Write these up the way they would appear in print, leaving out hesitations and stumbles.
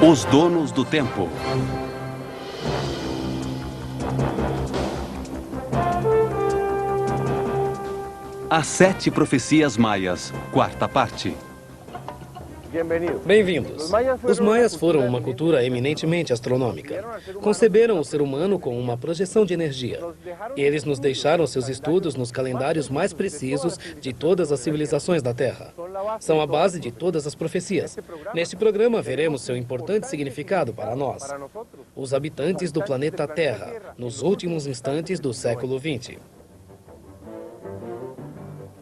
Os donos do tempo. As 7 profecias maias, 4ª parte. Bem-vindos. Os maias foram uma cultura eminentemente astronômica. Conceberam o ser humano como uma projeção de energia. Eles nos deixaram seus estudos nos calendários mais precisos de todas as civilizações da Terra. São a base de todas as profecias. Neste programa veremos seu importante significado para nós, os habitantes do planeta Terra, nos últimos instantes do século XX.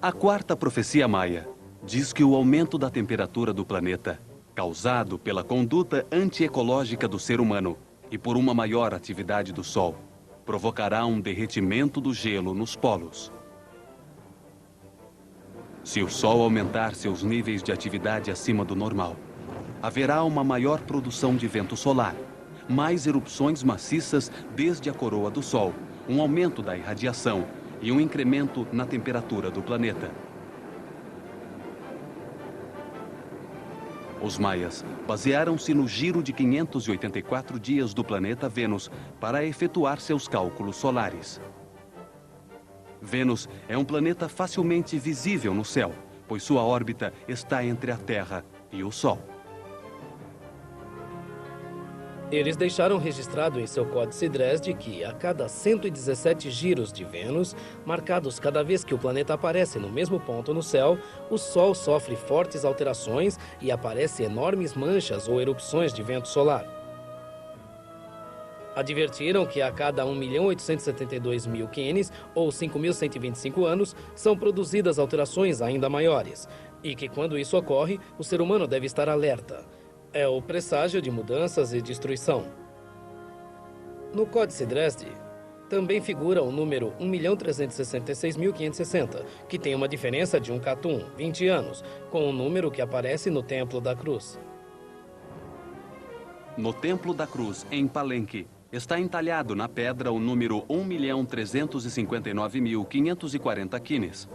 A 4ª profecia maia diz que o aumento da temperatura do planeta, causado pela conduta antiecológica do ser humano e por uma maior atividade do Sol, provocará um derretimento do gelo nos polos. Se o Sol aumentar seus níveis de atividade acima do normal, haverá uma maior produção de vento solar, mais erupções maciças desde a coroa do Sol, um aumento da irradiação e um incremento na temperatura do planeta. Os maias basearam-se no giro de 584 dias do planeta Vênus para efetuar seus cálculos solares. Vênus é um planeta facilmente visível no céu, pois sua órbita está entre a Terra e o Sol. Eles deixaram registrado em seu Códice Dresde que, a cada 117 giros de Vênus, marcados cada vez que o planeta aparece no mesmo ponto no céu, o Sol sofre fortes alterações e aparecem enormes manchas ou erupções de vento solar. Advertiram que a cada 1.872.000 quenes, ou 5.125 anos, são produzidas alterações ainda maiores, e que quando isso ocorre, o ser humano deve estar alerta. É o presságio de mudanças e destruição. No Códice Dresde, também figura o número 1.366.560, que tem uma diferença de um catum, 20 anos, com o número que aparece no Templo da Cruz. No Templo da Cruz, em Palenque, está entalhado na pedra o número 1.359.540 quines.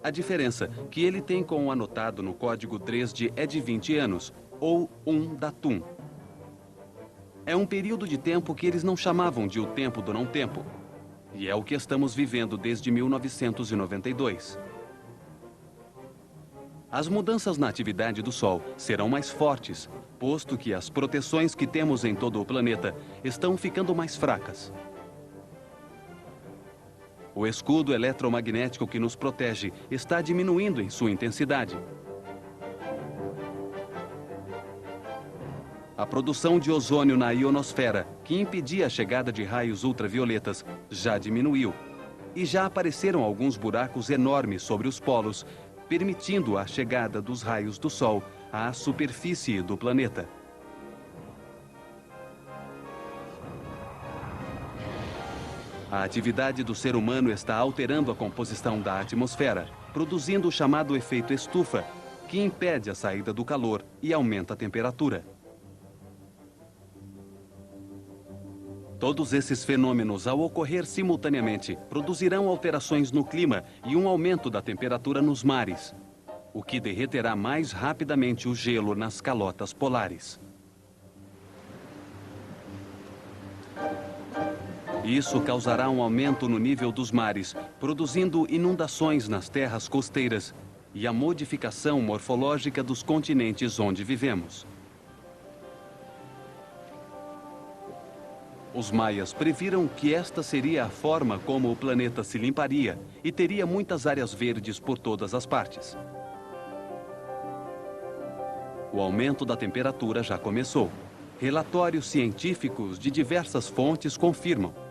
A diferença que ele tem com o anotado no Código Dresde é de 20 anos, ou um datum. É um período de tempo que eles não chamavam de o tempo do não-tempo, e é o que estamos vivendo desde 1992. As mudanças na atividade do Sol serão mais fortes, posto que as proteções que temos em todo o planeta estão ficando mais fracas. O escudo eletromagnético que nos protege está diminuindo em sua intensidade. A produção de ozônio na ionosfera, que impedia a chegada de raios ultravioletas, já diminuiu. E já apareceram alguns buracos enormes sobre os polos, permitindo a chegada dos raios do Sol à superfície do planeta. A atividade do ser humano está alterando a composição da atmosfera, produzindo o chamado efeito estufa, que impede a saída do calor e aumenta a temperatura. Todos esses fenômenos, ao ocorrer simultaneamente, produzirão alterações no clima e um aumento da temperatura nos mares, o que derreterá mais rapidamente o gelo nas calotas polares. Isso causará um aumento no nível dos mares, produzindo inundações nas terras costeiras e a modificação morfológica dos continentes onde vivemos. Os maias previram que esta seria a forma como o planeta se limparia e teria muitas áreas verdes por todas as partes. O aumento da temperatura já começou. Relatórios científicos de diversas fontes confirmam.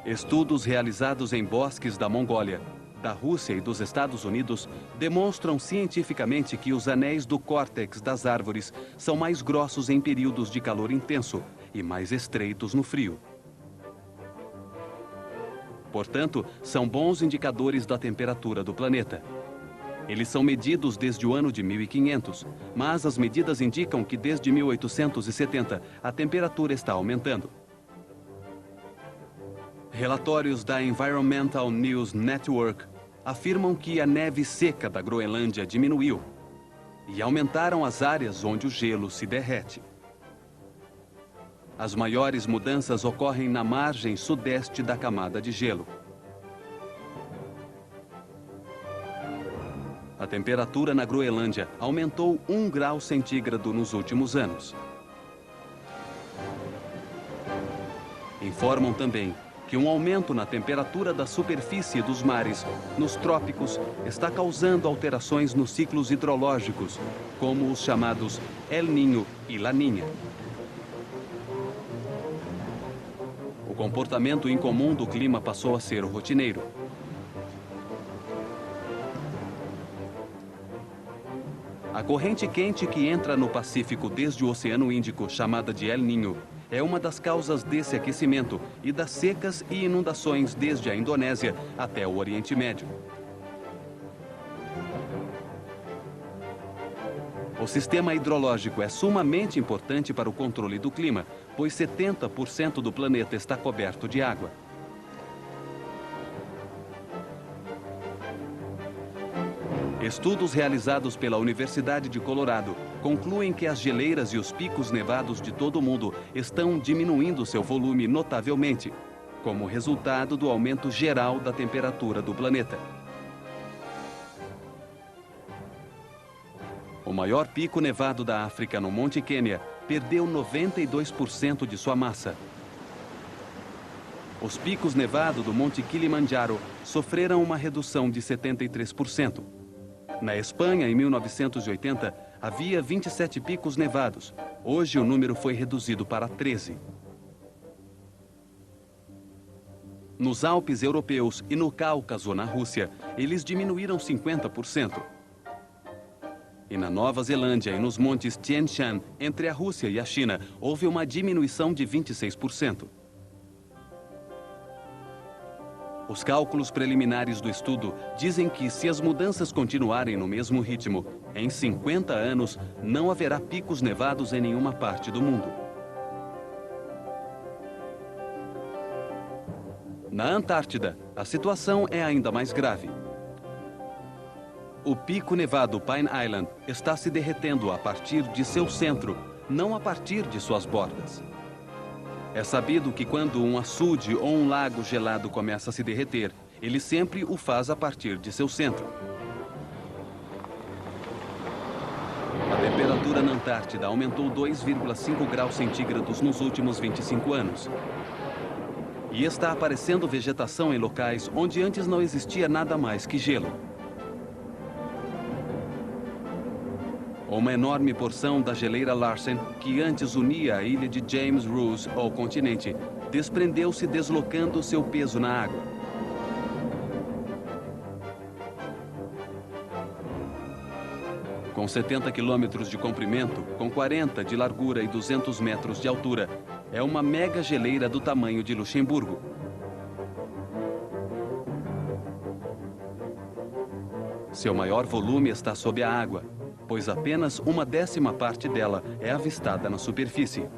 Estudos realizados em bosques da Mongólia, da Rússia e dos Estados Unidos demonstram cientificamente que os anéis do córtex das árvores são mais grossos em períodos de calor intenso e mais estreitos no frio. Portanto, são bons indicadores da temperatura do planeta. Eles são medidos desde o ano de 1500, mas as medidas indicam que desde 1870 a temperatura está aumentando. Relatórios da Environmental News Network afirmam que a neve seca da Groenlândia diminuiu e aumentaram as áreas onde o gelo se derrete. As maiores mudanças ocorrem na margem sudeste da camada de gelo. A temperatura na Groenlândia aumentou 1 grau centígrado nos últimos anos. Informam também que um aumento na temperatura da superfície dos mares nos trópicos está causando alterações nos ciclos hidrológicos, como os chamados El Niño e Laninha. O comportamento incomum do clima passou a ser rotineiro. A corrente quente que entra no Pacífico desde o Oceano Índico, chamada de El Niño, é uma das causas desse aquecimento e das secas e inundações desde a Indonésia até o Oriente Médio. O sistema hidrológico é sumamente importante para o controle do clima, pois 70% do planeta está coberto de água. Estudos realizados pela Universidade de Colorado concluem que as geleiras e os picos nevados de todo o mundo estão diminuindo seu volume notavelmente, como resultado do aumento geral da temperatura do planeta. O maior pico nevado da África, no Monte Quênia, perdeu 92% de sua massa. Os picos nevados do Monte Kilimanjaro sofreram uma redução de 73%. Na Espanha, em 1980, havia 27 picos nevados. Hoje, o número foi reduzido para 13. Nos Alpes europeus e no Cáucaso, na Rússia, eles diminuíram 50%. E na Nova Zelândia e nos montes Tian Shan, entre a Rússia e a China, houve uma diminuição de 26%. Os cálculos preliminares do estudo dizem que, se as mudanças continuarem no mesmo ritmo, em 50 anos não haverá picos nevados em nenhuma parte do mundo. Na Antártida, a situação é ainda mais grave. O pico nevado Pine Island está se derretendo a partir de seu centro, não a partir de suas bordas. É sabido que quando um açude ou um lago gelado começa a se derreter, ele sempre o faz a partir de seu centro. A temperatura na Antártida aumentou 2,5 graus centígrados nos últimos 25 anos. E está aparecendo vegetação em locais onde antes não existia nada mais que gelo. Uma enorme porção da geleira Larsen, que antes unia a ilha de James Ross ao continente, desprendeu-se deslocando seu peso na água. Com 70 quilômetros de comprimento, com 40 de largura e 200 metros de altura, é uma mega geleira do tamanho de Luxemburgo. Seu maior volume está sob a água, pois apenas 1/10 parte dela é avistada na superfície.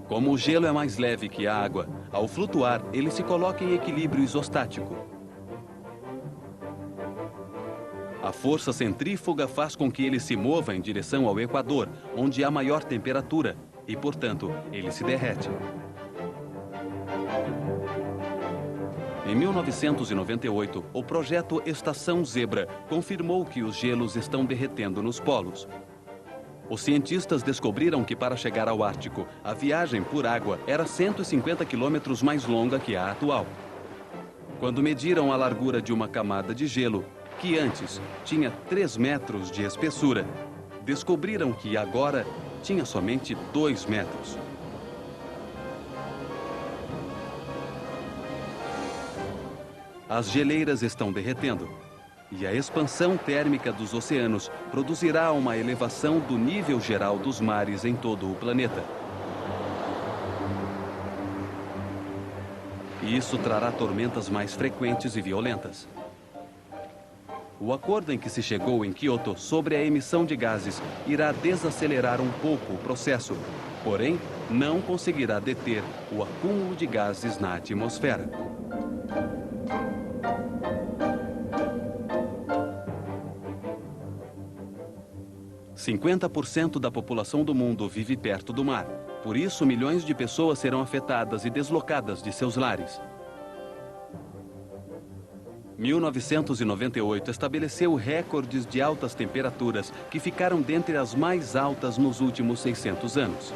Como o gelo é mais leve que a água, ao flutuar, ele se coloca em equilíbrio isostático. A força centrífuga faz com que ele se mova em direção ao Equador, onde há maior temperatura, e, portanto, ele se derrete. Em 1998, o projeto Estação Zebra confirmou que os gelos estão derretendo nos polos. Os cientistas descobriram que, para chegar ao Ártico, a viagem por água era 150 quilômetros mais longa que a atual. Quando mediram a largura de uma camada de gelo, que antes tinha 3 metros de espessura, descobriram que agora tinha somente 2 metros. As geleiras estão derretendo e a expansão térmica dos oceanos produzirá uma elevação do nível geral dos mares em todo o planeta. E isso trará tormentas mais frequentes e violentas. O acordo em que se chegou em Kyoto sobre a emissão de gases irá desacelerar um pouco o processo, porém não conseguirá deter o acúmulo de gases na atmosfera. 50% da população do mundo vive perto do mar. Por isso, milhões de pessoas serão afetadas e deslocadas de seus lares. 1998 estabeleceu recordes de altas temperaturas que ficaram dentre as mais altas nos últimos 600 anos.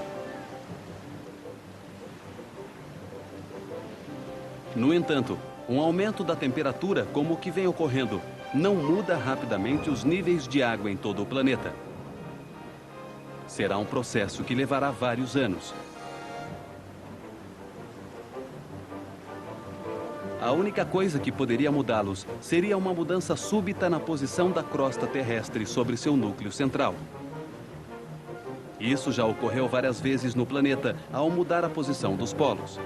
No entanto, um aumento da temperatura, como o que vem ocorrendo, não muda rapidamente os níveis de água em todo o planeta. Será um processo que levará vários anos. A única coisa que poderia mudá-los seria uma mudança súbita na posição da crosta terrestre sobre seu núcleo central. Isso já ocorreu várias vezes no planeta ao mudar a posição dos polos.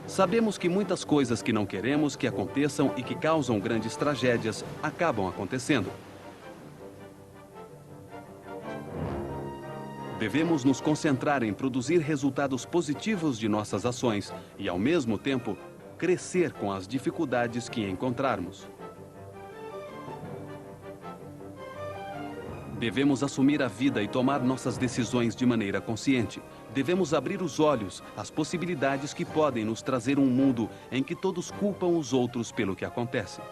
Sabemos que muitas coisas que não queremos que aconteçam e que causam grandes tragédias acabam acontecendo. Devemos nos concentrar em produzir resultados positivos de nossas ações e, ao mesmo tempo, crescer com as dificuldades que encontrarmos. Devemos assumir a vida e tomar nossas decisões de maneira consciente. Devemos abrir os olhos às possibilidades que podem nos trazer um mundo em que todos culpam os outros pelo que acontece.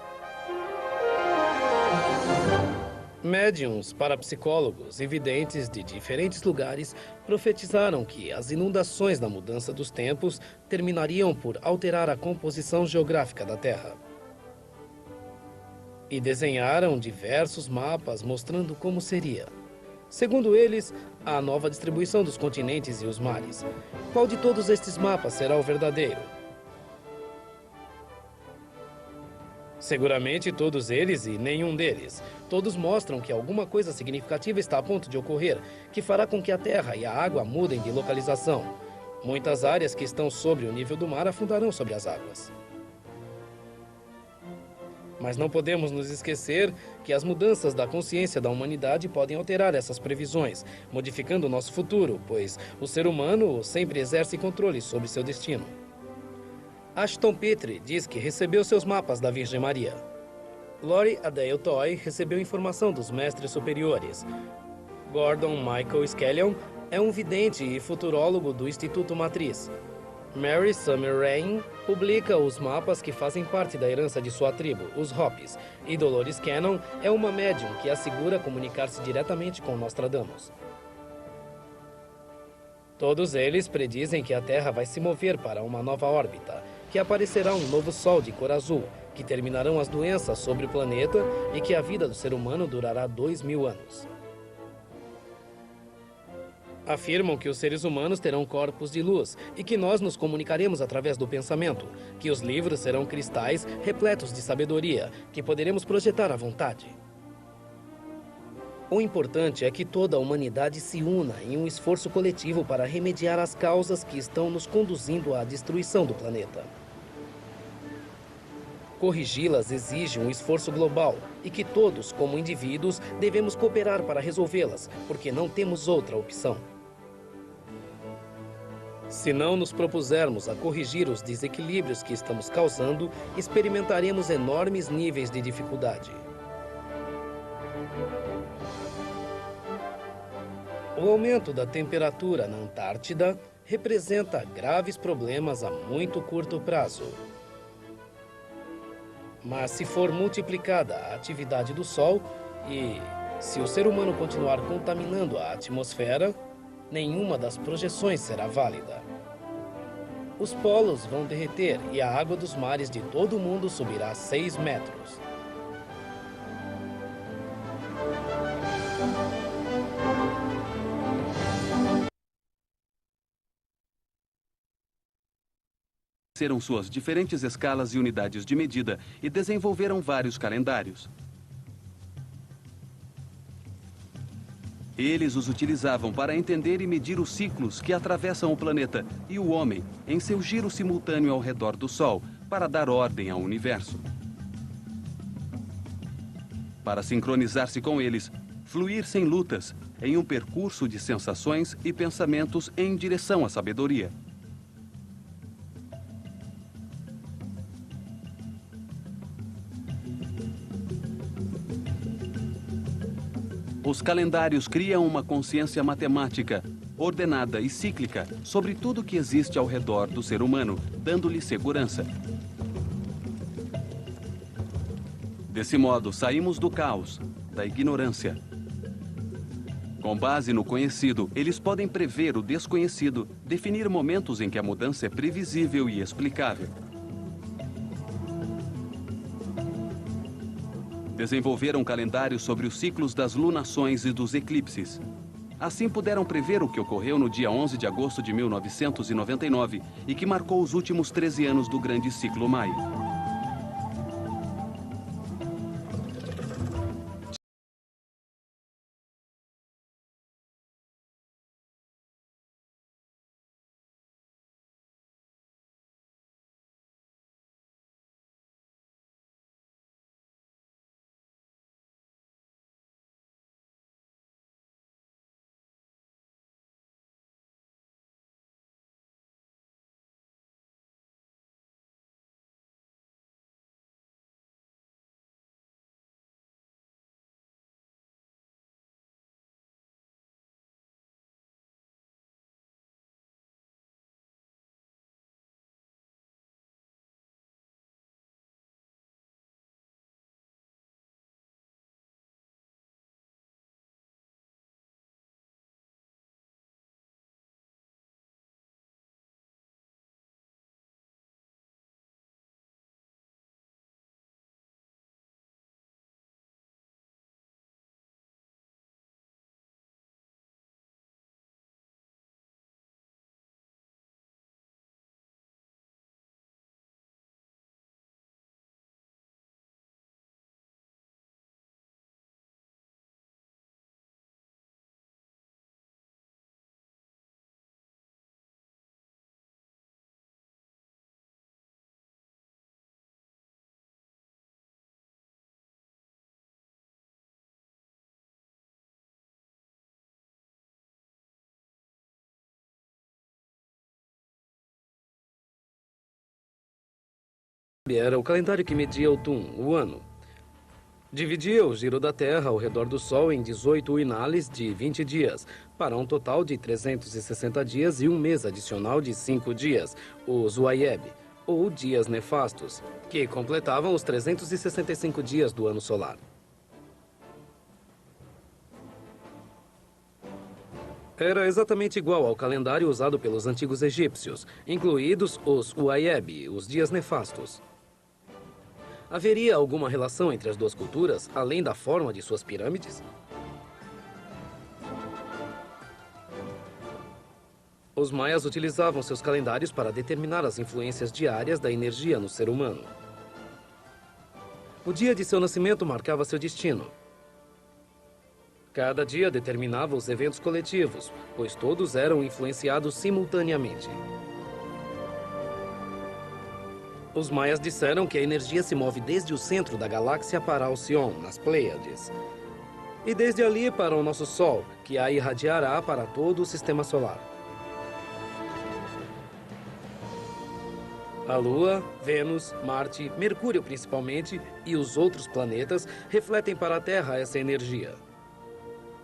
Médiuns, parapsicólogos e videntes de diferentes lugares profetizaram que as inundações da mudança dos tempos terminariam por alterar a composição geográfica da Terra. E desenharam diversos mapas mostrando como seria. Segundo eles, a nova distribuição dos continentes e os mares. Qual de todos estes mapas será o verdadeiro? Seguramente todos eles e nenhum deles. Todos mostram que alguma coisa significativa está a ponto de ocorrer, que fará com que a terra e a água mudem de localização. Muitas áreas que estão sobre o nível do mar afundarão sobre as águas. Mas não podemos nos esquecer que as mudanças da consciência da humanidade podem alterar essas previsões, modificando o nosso futuro, pois o ser humano sempre exerce controle sobre seu destino. Ashton Pitre diz que recebeu seus mapas da Virgem Maria. Lori Adair Toy recebeu informação dos mestres superiores. Gordon Michael Skellion é um vidente e futurólogo do Instituto Matriz. Mary Summer Rain publica os mapas que fazem parte da herança de sua tribo, os Hopis, e Dolores Cannon é uma médium que assegura comunicar-se diretamente com Nostradamus. Todos eles predizem que a Terra vai se mover para uma nova órbita, que aparecerá um novo Sol de cor azul, que terminarão as doenças sobre o planeta e que a vida do ser humano durará 2000 anos. Afirmam que os seres humanos terão corpos de luz e que nós nos comunicaremos através do pensamento, que os livros serão cristais repletos de sabedoria, que poderemos projetar à vontade. O importante é que toda a humanidade se una em um esforço coletivo para remediar as causas que estão nos conduzindo à destruição do planeta. Corrigi-las exige um esforço global e que todos, como indivíduos, devemos cooperar para resolvê-las, porque não temos outra opção. Se não nos propusermos a corrigir os desequilíbrios que estamos causando, experimentaremos enormes níveis de dificuldade. O aumento da temperatura na Antártida representa graves problemas a muito curto prazo. Mas se for multiplicada a atividade do Sol e se o ser humano continuar contaminando a atmosfera, nenhuma das projeções será válida. Os polos vão derreter e a água dos mares de todo o mundo subirá 6 metros. Serão suas diferentes escalas e unidades de medida e desenvolveram vários calendários. Eles os utilizavam para entender e medir os ciclos que atravessam o planeta e o homem em seu giro simultâneo ao redor do Sol, para dar ordem ao universo. Para sincronizar-se com eles, fluir sem lutas, em um percurso de sensações e pensamentos em direção à sabedoria. Os calendários criam uma consciência matemática, ordenada e cíclica sobre tudo que existe ao redor do ser humano, dando-lhe segurança. Desse modo, saímos do caos, da ignorância. Com base no conhecido, eles podem prever o desconhecido, definir momentos em que a mudança é previsível e explicável. Desenvolveram calendários sobre os ciclos das lunações e dos eclipses. Assim puderam prever o que ocorreu no dia 11 de agosto de 1999 e que marcou os últimos 13 anos do grande ciclo Maia. Era o calendário que media o Tum, o ano. Dividia o giro da Terra ao redor do Sol em 18 uinales de 20 dias, para um total de 360 dias e um mês adicional de 5 dias, os Uayeb, ou dias nefastos, que completavam os 365 dias do ano solar. Era exatamente igual ao calendário usado pelos antigos egípcios, incluídos os Uayeb, os dias nefastos. Haveria alguma relação entre as duas culturas, além da forma de suas pirâmides? Os maias utilizavam seus calendários para determinar as influências diárias da energia no ser humano. O dia de seu nascimento marcava seu destino. Cada dia determinava os eventos coletivos, pois todos eram influenciados simultaneamente. Os maias disseram que a energia se move desde o centro da galáxia para Alcione, nas Pleiades, e desde ali para o nosso Sol, que a irradiará para todo o Sistema Solar. A Lua, Vênus, Marte, Mercúrio principalmente, e os outros planetas refletem para a Terra essa energia.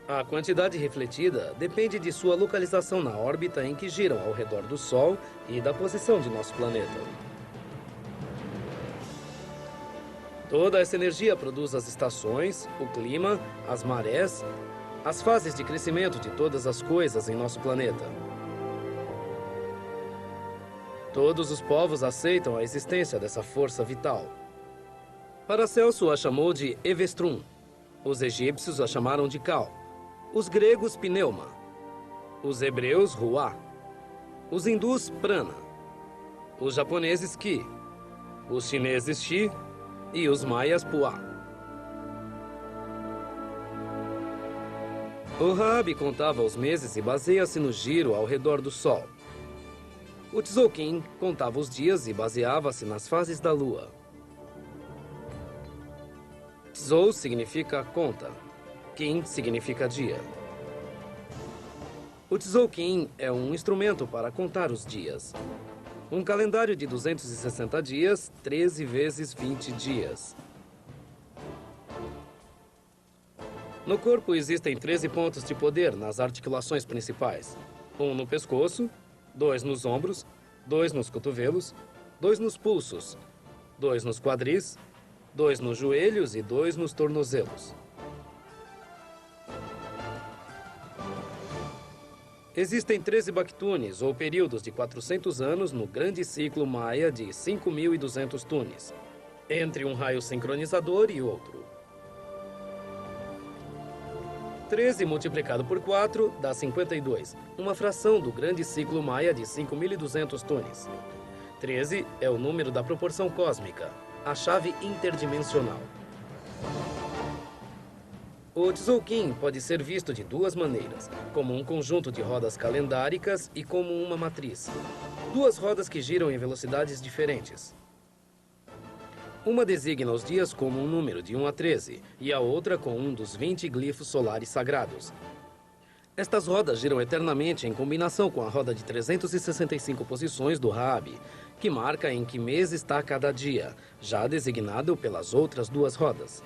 A quantidade refletida depende de sua localização na órbita em que giram ao redor do Sol e da posição de nosso planeta. Toda essa energia produz as estações, o clima, as marés, as fases de crescimento de todas as coisas em nosso planeta. Todos os povos aceitam a existência dessa força vital. Paracelso a chamou de Evestrum. Os egípcios a chamaram de Cal. Os gregos, Pneuma. Os hebreus, Ruá. Os hindus, Prana. Os japoneses, Ki. Os chineses, Shi. E os maias, Puá. O Rabi contava os meses e baseia-se no giro ao redor do Sol. O Tzolk'in contava os dias e baseava-se nas fases da Lua. Tzol significa conta. Kin significa dia. O Tzolk'in é um instrumento para contar os dias. Um calendário de 260 dias, 13 vezes 20 dias. No corpo existem 13 pontos de poder nas articulações principais. Um no pescoço, 2 nos ombros, 2 nos cotovelos, 2 nos pulsos, 2 nos quadris, 2 nos joelhos e 2 nos tornozelos. Existem 13 bactunes, ou períodos de 400 anos, no grande ciclo maia de 5.200 tunes, entre um raio sincronizador e outro. 13 multiplicado por 4 dá 52, uma fração do grande ciclo maia de 5.200 tunes. 13 é o número da proporção cósmica, a chave interdimensional. O Tzolk'in pode ser visto de duas maneiras, como um conjunto de rodas calendáricas e como uma matriz. Duas rodas que giram em velocidades diferentes. Uma designa os dias como um número de 1 a 13 e a outra com um dos 20 glifos solares sagrados. Estas rodas giram eternamente em combinação com a roda de 365 posições do Rabi, que marca em que mês está cada dia, já designado pelas outras duas rodas.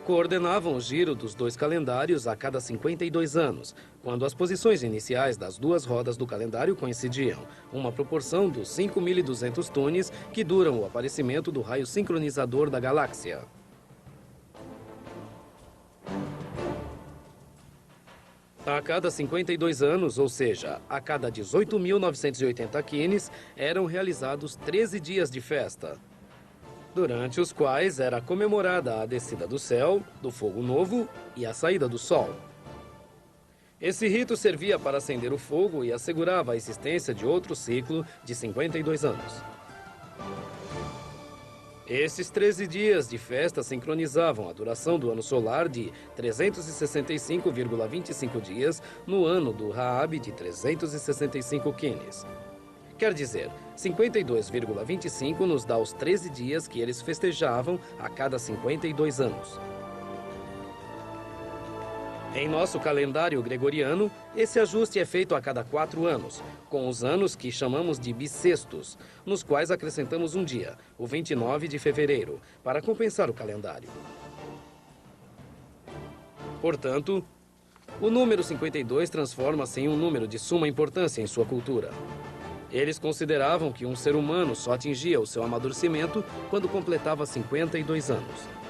Coordenavam o giro dos dois calendários a cada 52 anos, quando as posições iniciais das duas rodas do calendário coincidiam, uma proporção dos 5.200 tunes que duram o aparecimento do raio sincronizador da galáxia. A cada 52 anos, ou seja, a cada 18.980 quines, eram realizados 13 dias de festa, durante os quais era comemorada a descida do céu, do fogo novo e a saída do sol. Esse rito servia para acender o fogo e assegurava a existência de outro ciclo de 52 anos. Esses 13 dias de festa sincronizavam a duração do ano solar de 365,25 dias no ano do Raab de 365 quines. Quer dizer, 52,25 nos dá os 13 dias que eles festejavam a cada 52 anos. Em nosso calendário gregoriano, esse ajuste é feito a cada 4 anos, com os anos que chamamos de bissextos, nos quais acrescentamos um dia, o 29 de fevereiro, para compensar o calendário. Portanto, o número 52 transforma-se em um número de suma importância em sua cultura. Eles consideravam que um ser humano só atingia o seu amadurecimento quando completava 52 anos.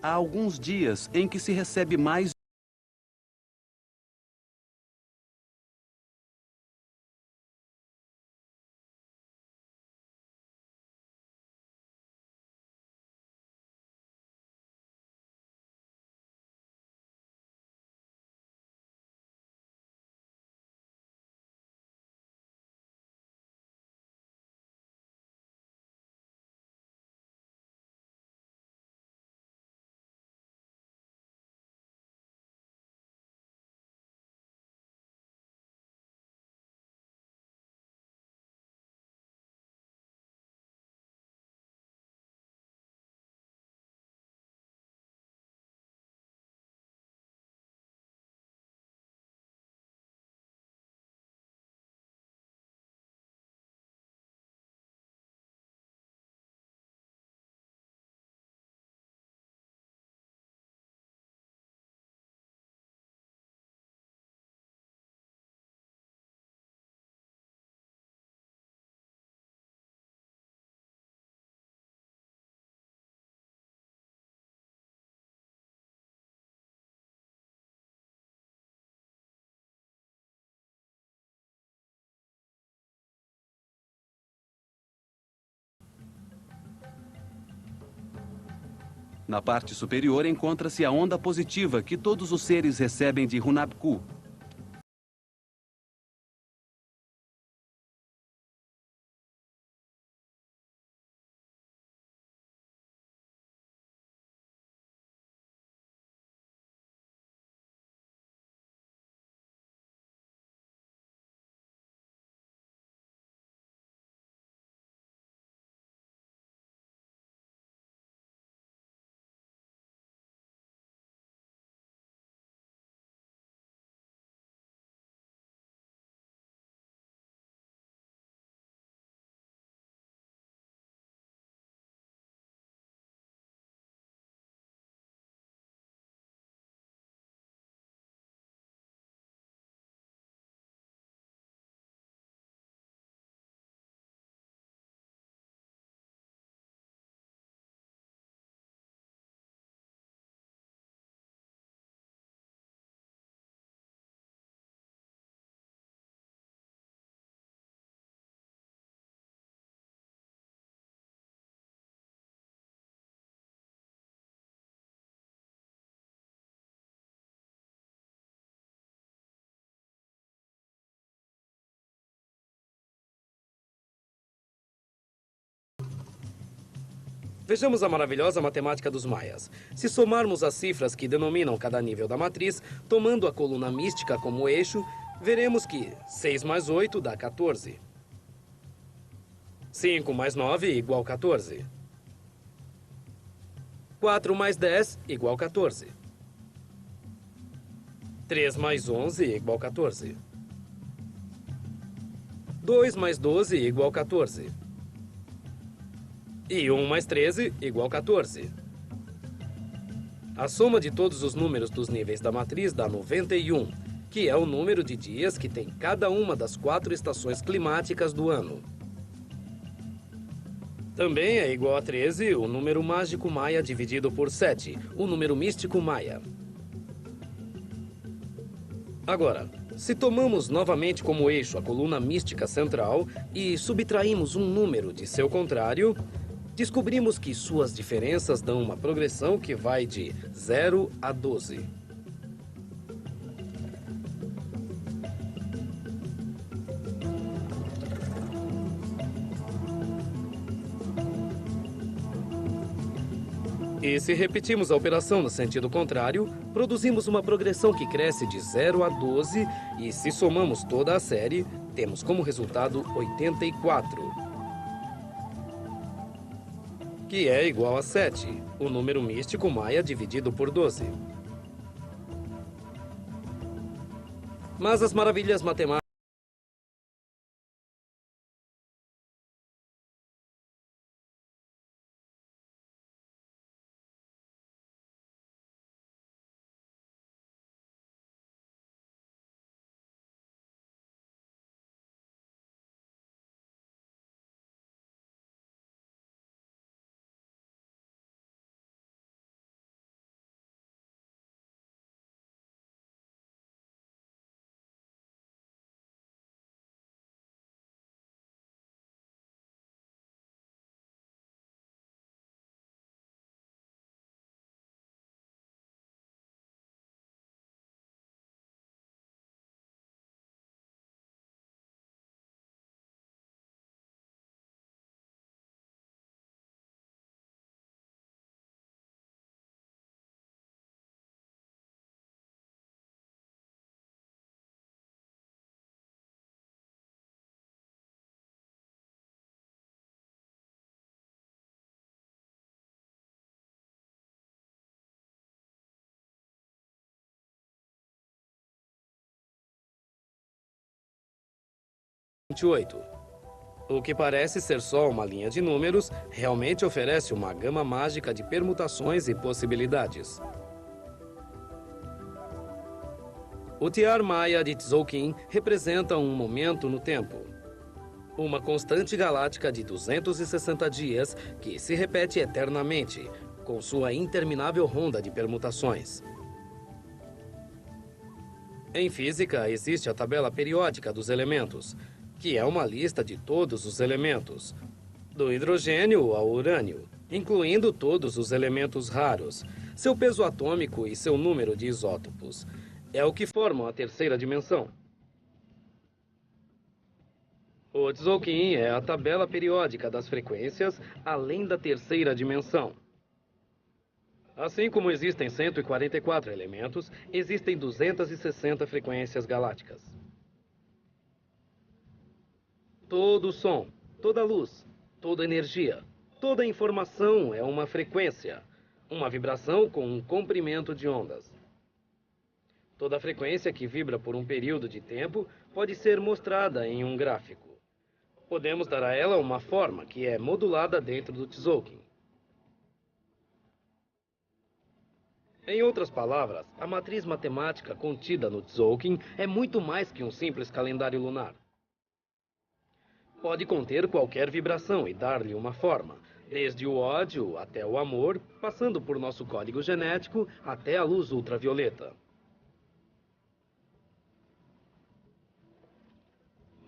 há alguns dias em que se recebe mais. Na parte superior encontra-se a onda positiva que todos os seres recebem de Hunabku. Vejamos a maravilhosa matemática dos maias. Se somarmos as cifras que denominam cada nível da matriz, tomando a coluna mística como eixo, veremos que 6 mais 8 dá 14. 5 mais 9 igual 14. 4 mais 10 igual 14. 3 mais 11 igual 14. 2 mais 12 igual 14. E 1 mais 13 igual 14. A soma de todos os números dos níveis da matriz dá 91, que é o número de dias que tem cada uma das 4 estações climáticas do ano. Também é igual a 13 o número mágico maia dividido por 7, o número místico maia. Agora, se tomamos novamente como eixo a coluna mística central e subtraímos um número de seu contrário, descobrimos que suas diferenças dão uma progressão que vai de 0 a 12. E se repetimos a operação no sentido contrário, produzimos uma progressão que cresce de 0 a 12 e se somamos toda a série, temos como resultado 84. Que é igual a 7, o número místico maia dividido por 12. Mas as maravilhas matemáticas 28. O que parece ser só uma linha de números, realmente oferece uma gama mágica de permutações e possibilidades. O Tiar Maya de Tzolk'in representa um momento no tempo. Uma constante galáctica de 260 dias que se repete eternamente, com sua interminável ronda de permutações. Em física, existe a tabela periódica dos elementos, que é uma lista de todos os elementos, do hidrogênio ao urânio, incluindo todos os elementos raros, seu peso atômico e seu número de isótopos. É o que formam a terceira dimensão. O Tzolk'in é a tabela periódica das frequências além da terceira dimensão. Assim como existem 144 elementos, existem 260 frequências galácticas. Todo som, toda luz, toda energia, toda informação é uma frequência, uma vibração com um comprimento de ondas. Toda frequência que vibra por um período de tempo pode ser mostrada em um gráfico. Podemos dar a ela uma forma que é modulada dentro do Tzolk'in. Em outras palavras, a matriz matemática contida no Tzolk'in é muito mais que um simples calendário lunar. Pode conter qualquer vibração e dar-lhe uma forma, desde o ódio até o amor, passando por nosso código genético até a luz ultravioleta.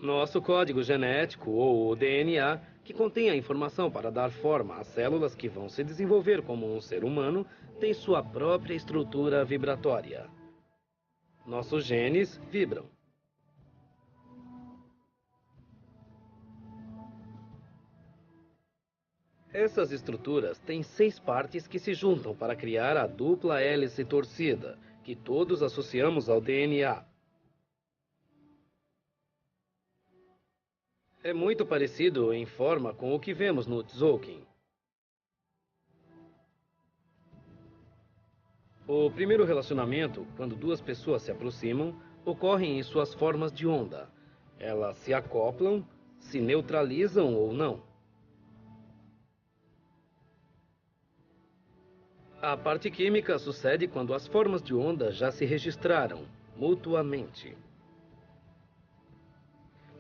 Nosso código genético, ou o DNA, que contém a informação para dar forma às células que vão se desenvolver como um ser humano, tem sua própria estrutura vibratória. Nossos genes vibram. Essas estruturas têm 6 partes que se juntam para criar a dupla hélice torcida, que todos associamos ao DNA. É muito parecido em forma com o que vemos no Tzolk'in. O primeiro relacionamento, quando duas pessoas se aproximam, ocorre em suas formas de onda. Elas se acoplam, se neutralizam ou não. A parte química sucede quando as formas de onda já se registraram, mutuamente.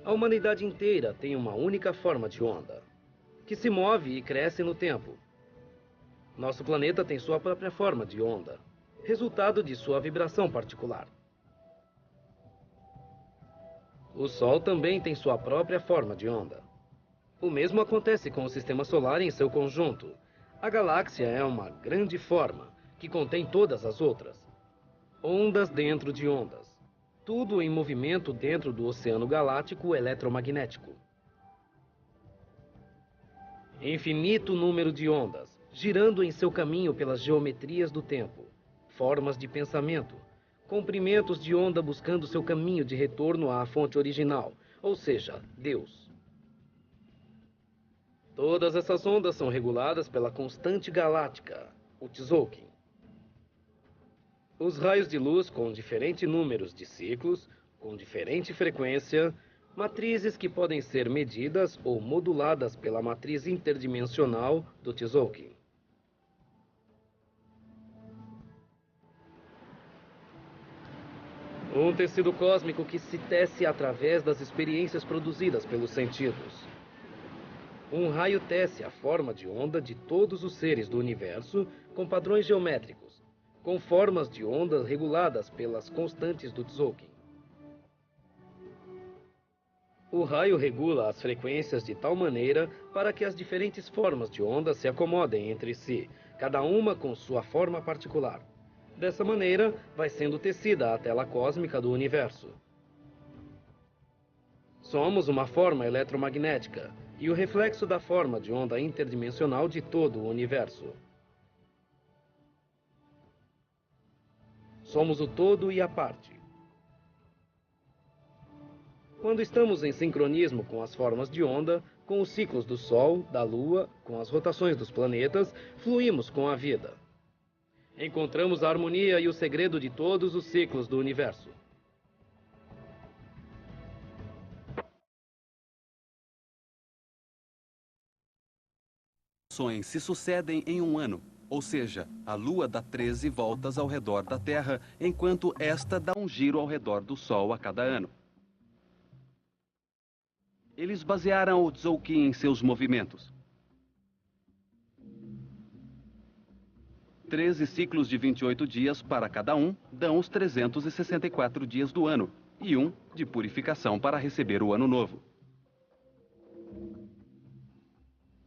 A humanidade inteira tem uma única forma de onda, que se move e cresce no tempo. Nosso planeta tem sua própria forma de onda, resultado de sua vibração particular. O Sol também tem sua própria forma de onda. O mesmo acontece com o Sistema Solar em seu conjunto. A galáxia é uma grande forma, que contém todas as outras. Ondas dentro de ondas. Tudo em movimento dentro do oceano galáctico eletromagnético. Infinito número de ondas, girando em seu caminho pelas geometrias do tempo. Formas de pensamento. Comprimentos de onda buscando seu caminho de retorno à fonte original, ou seja, Deus. Todas essas ondas são reguladas pela constante galáctica, o Tzolk'in. Os raios de luz com diferentes números de ciclos, com diferente frequência, matrizes que podem ser medidas ou moduladas pela matriz interdimensional do Tzolk'in. Um tecido cósmico que se tece através das experiências produzidas pelos sentidos. Um raio tece a forma de onda de todos os seres do universo com padrões geométricos, com formas de ondas reguladas pelas constantes do Tzolk'in. O raio regula as frequências de tal maneira para que as diferentes formas de onda se acomodem entre si, cada uma com sua forma particular. Dessa maneira, vai sendo tecida a tela cósmica do universo. Somos uma forma eletromagnética e o reflexo da forma de onda interdimensional de todo o universo. Somos o todo e a parte. Quando estamos em sincronismo com as formas de onda, com os ciclos do Sol, da Lua, com as rotações dos planetas, fluímos com a vida. Encontramos a harmonia e o segredo de todos os ciclos do universo. rotações se sucedem em um ano, ou seja, a Lua dá 13 voltas ao redor da Terra, enquanto esta dá um giro ao redor do Sol a cada ano. Eles basearam o Tzolk'in em seus movimentos. 13 ciclos de 28 dias para cada um dão os 364 dias do ano, e um de purificação para receber o ano novo.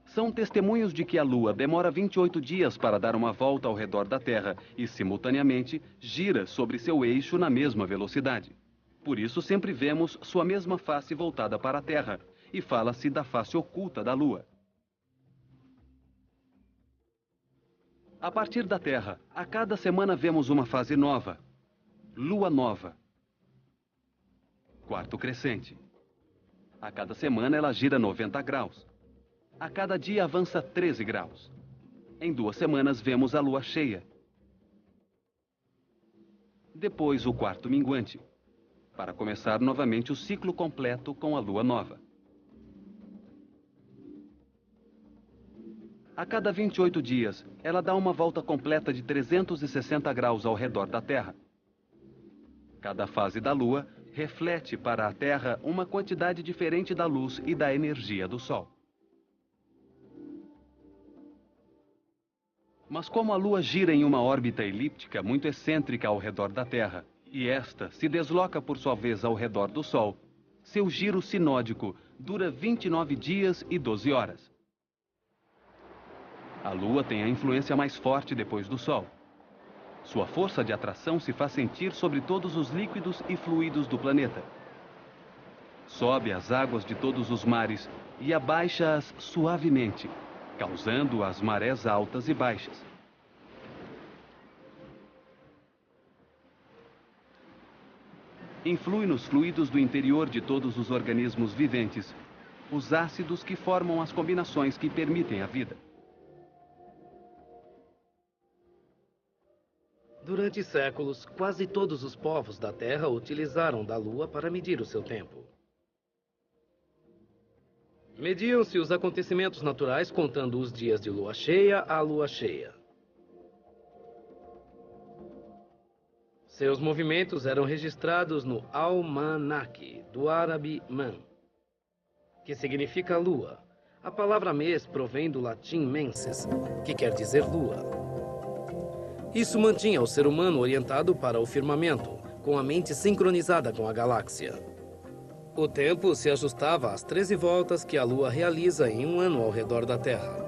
São testemunhos de que a Lua demora 28 dias para dar uma volta ao redor da Terra e, simultaneamente, gira sobre seu eixo na mesma velocidade. Por isso, sempre vemos sua mesma face voltada para a Terra, e fala-se da face oculta da Lua. A partir da Terra, a cada semana vemos uma fase nova. Lua nova. Quarto crescente. A cada semana ela gira 90 graus. A cada dia avança 13 graus. Em 2 semanas vemos a lua cheia. Depois o quarto minguante, para começar novamente o ciclo completo com a lua nova. A cada 28 dias, ela dá uma volta completa de 360 graus ao redor da Terra. Cada fase da lua reflete para a Terra uma quantidade diferente da luz e da energia do Sol. Mas como a Lua gira em uma órbita elíptica muito excêntrica ao redor da Terra, e esta se desloca por sua vez ao redor do Sol, seu giro sinódico dura 29 dias e 12 horas. A Lua tem a influência mais forte depois do Sol. Sua força de atração se faz sentir sobre todos os líquidos e fluidos do planeta. Sobe as águas de todos os mares e abaixa-as suavemente, causando as marés altas e baixas. Influi nos fluidos do interior de todos os organismos viventes, os ácidos que formam as combinações que permitem a vida. Durante séculos, quase todos os povos da Terra utilizaram da Lua para medir o seu tempo. Mediam-se os acontecimentos naturais contando os dias de lua cheia a lua cheia. Seus movimentos eram registrados no Almanaque, do árabe man, que significa lua. A palavra mês provém do latim menses, que quer dizer lua. Isso mantinha o ser humano orientado para o firmamento, com a mente sincronizada com a galáxia. O tempo se ajustava às 13 voltas que a Lua realiza em um ano ao redor da Terra.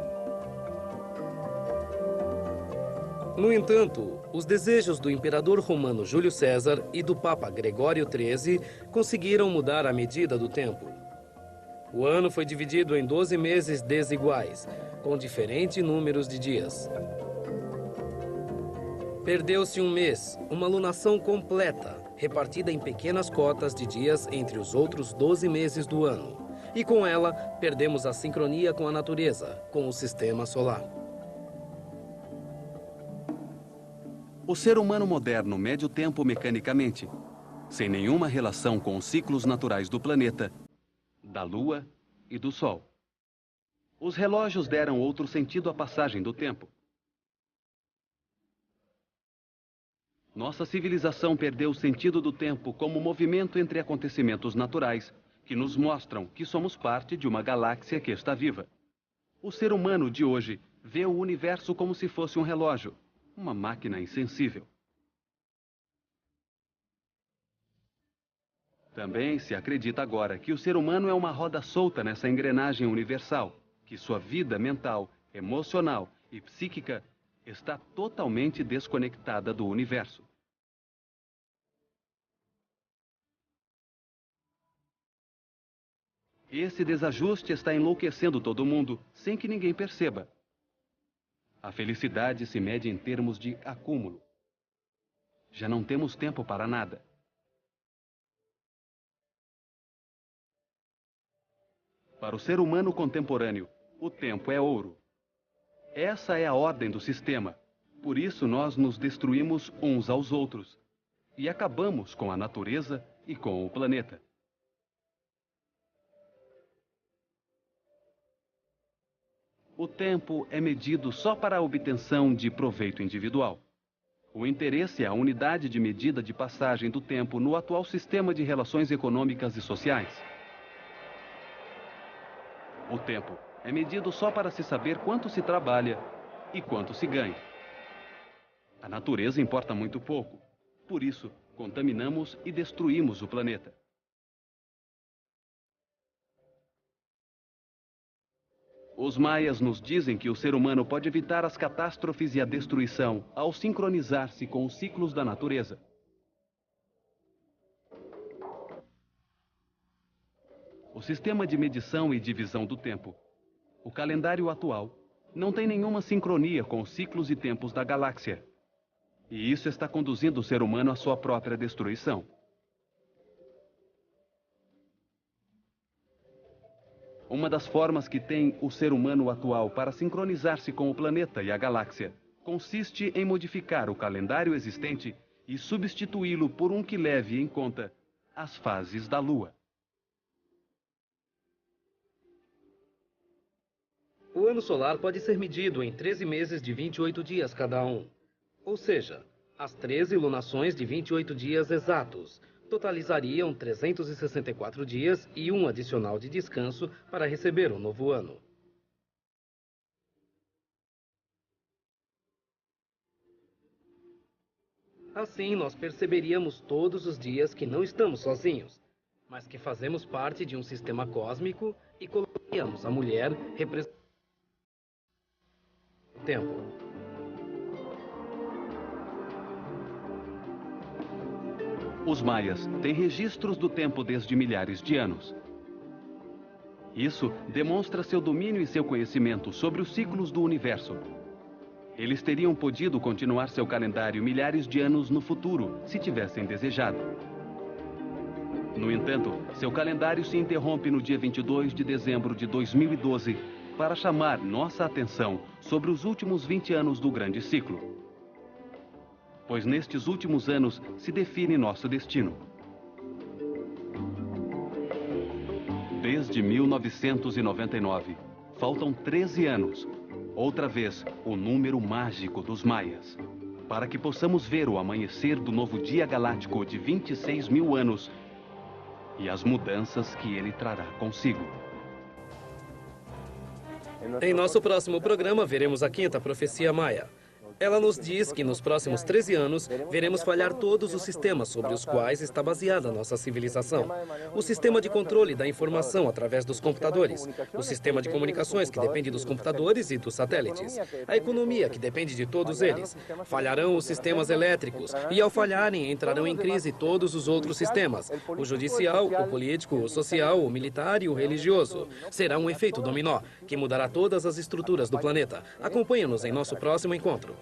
No entanto, os desejos do imperador romano Júlio César e do Papa Gregório XIII conseguiram mudar a medida do tempo. O ano foi dividido em 12 meses desiguais, com diferentes números de dias. Perdeu-se um mês, uma lunação completa, repartida em pequenas cotas de dias entre os outros 12 meses do ano. E com ela, perdemos a sincronia com a natureza, com o sistema solar. O ser humano moderno mede o tempo mecanicamente, sem nenhuma relação com os ciclos naturais do planeta, da Lua e do Sol. Os relógios deram outro sentido à passagem do tempo. Nossa civilização perdeu o sentido do tempo como movimento entre acontecimentos naturais, que nos mostram que somos parte de uma galáxia que está viva. O ser humano de hoje vê o universo como se fosse um relógio, uma máquina insensível. Também se acredita agora que o ser humano é uma roda solta nessa engrenagem universal, que sua vida mental, emocional e psíquica está totalmente desconectada do universo. Esse desajuste está enlouquecendo todo mundo, sem que ninguém perceba. A felicidade se mede em termos de acúmulo. Já não temos tempo para nada. Para o ser humano contemporâneo, o tempo é ouro. Essa é a ordem do sistema. Por isso nós nos destruímos uns aos outros e acabamos com a natureza e com o planeta. O tempo é medido só para a obtenção de proveito individual. O interesse é a unidade de medida de passagem do tempo no atual sistema de relações econômicas e sociais. O tempo é medido só para se saber quanto se trabalha e quanto se ganha. A natureza importa muito pouco. Por isso, contaminamos e destruímos o planeta. Os maias nos dizem que o ser humano pode evitar as catástrofes e a destruição ao sincronizar-se com os ciclos da natureza. O sistema de medição e divisão do tempo, o calendário atual, não tem nenhuma sincronia com os ciclos e tempos da galáxia. E isso está conduzindo o ser humano à sua própria destruição. Uma das formas que tem o ser humano atual para sincronizar-se com o planeta e a galáxia consiste em modificar o calendário existente e substituí-lo por um que leve em conta as fases da Lua. O ano solar pode ser medido em 13 meses de 28 dias cada um. Ou seja, as 13 lunações de 28 dias exatos totalizariam 364 dias e um adicional de descanso para receber o novo ano. Assim, nós perceberíamos todos os dias que não estamos sozinhos, mas que fazemos parte de um sistema cósmico e colocaríamos a mulher representando o tempo. Os maias têm registros do tempo desde milhares de anos. Isso demonstra seu domínio e seu conhecimento sobre os ciclos do universo. Eles teriam podido continuar seu calendário milhares de anos no futuro, se tivessem desejado. No entanto, seu calendário se interrompe no dia 22 de dezembro de 2012 para chamar nossa atenção sobre os últimos 20 anos do grande ciclo. Pois nestes últimos anos se define nosso destino. Desde 1999, faltam 13 anos, outra vez o número mágico dos maias, para que possamos ver o amanhecer do novo dia galáctico de 26 mil anos e as mudanças que ele trará consigo. Em nosso próximo programa, veremos a quinta profecia maia. Ela nos diz que nos próximos 13 anos veremos falhar todos os sistemas sobre os quais está baseada a nossa civilização. O sistema de controle da informação através dos computadores, o sistema de comunicações que depende dos computadores e dos satélites, a economia que depende de todos eles. Falharão os sistemas elétricos e ao falharem entrarão em crise todos os outros sistemas, o judicial, o político, o social, o militar e o religioso. Será um efeito dominó que mudará todas as estruturas do planeta. Acompanhe-nos em nosso próximo encontro.